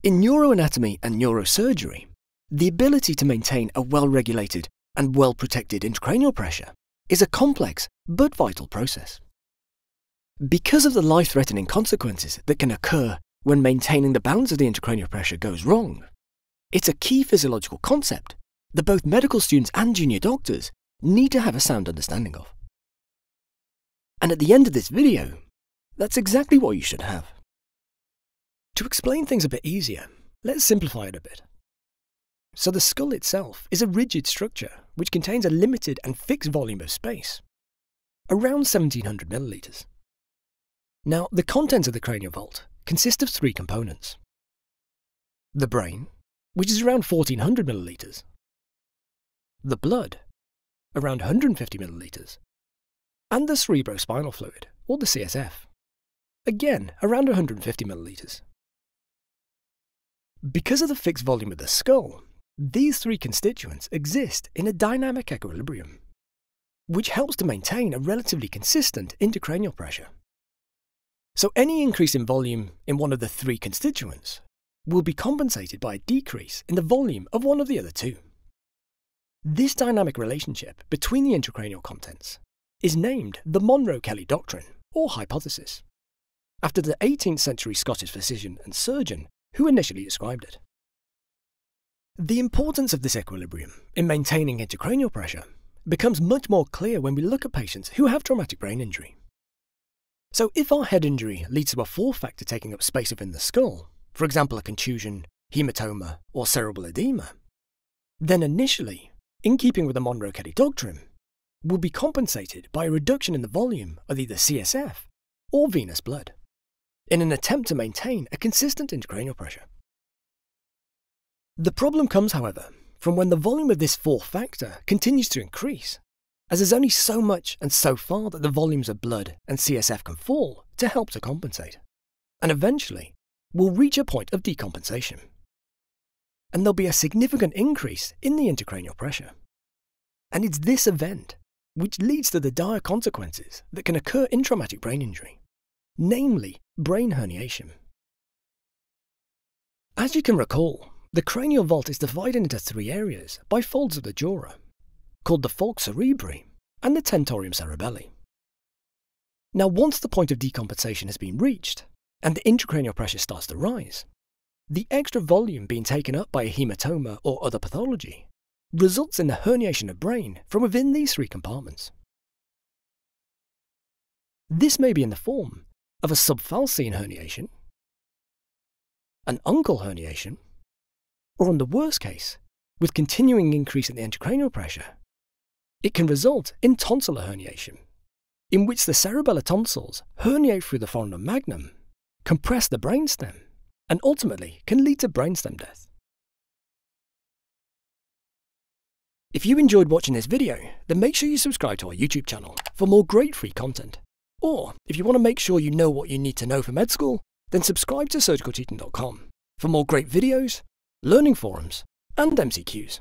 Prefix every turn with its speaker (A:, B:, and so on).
A: In neuroanatomy and neurosurgery, the ability to maintain a well-regulated and well-protected intracranial pressure is a complex but vital process. Because of the life-threatening consequences that can occur when maintaining the balance of the intracranial pressure goes wrong, it's a key physiological concept that both medical students and junior doctors need to have a sound understanding of. And at the end of this video, that's exactly what you should have. To explain things a bit easier, let's simplify it a bit. So the skull itself is a rigid structure which contains a limited and fixed volume of space, around 1700 milliliters. Now, the contents of the cranial vault consist of three components. The brain, which is around 1400 milliliters. The blood, around 150 milliliters. And the cerebrospinal fluid, or the CSF, again around 150 milliliters. Because of the fixed volume of the skull, these three constituents exist in a dynamic equilibrium, which helps to maintain a relatively consistent intracranial pressure. So any increase in volume in one of the three constituents will be compensated by a decrease in the volume of one of the other two. This dynamic relationship between the intracranial contents is named the Monro-Kellie Doctrine, or hypothesis, after the 18th century Scottish physician and surgeon who initially described it. The importance of this equilibrium in maintaining intracranial pressure becomes much more clear when we look at patients who have traumatic brain injury. So if our head injury leads to a fourth factor taking up space within the skull, for example a contusion, hematoma, or cerebral edema, then initially, in keeping with the Monro-Kellie Doctrine, will be compensated by a reduction in the volume of either CSF or venous blood, in an attempt to maintain a consistent intracranial pressure. The problem comes, however, from when the volume of this fourth factor continues to increase, as there's only so much and so far that the volumes of blood and CSF can fall to help to compensate, and eventually will reach a point of decompensation. And there'll be a significant increase in the intracranial pressure. And it's this event which leads to the dire consequences that can occur in traumatic brain injury, namely brain herniation. As you can recall, the cranial vault is divided into three areas by folds of the dura, called the falx cerebri and the tentorium cerebelli. Now, once the point of decompensation has been reached and the intracranial pressure starts to rise, the extra volume being taken up by a hematoma or other pathology results in the herniation of brain from within these three compartments. This may be in the form of a subfalcine herniation, an uncal herniation, or in the worst case, with continuing increase in the intracranial pressure, it can result in tonsillar herniation, in which the cerebellar tonsils herniate through the foramen magnum, compress the brainstem, and ultimately can lead to brainstem death. If you enjoyed watching this video, then make sure you subscribe to our YouTube channel for more great free content. Or, if you want to make sure you know what you need to know for med school, then subscribe to surgicalteaching.com for more great videos, learning forums, and MCQs.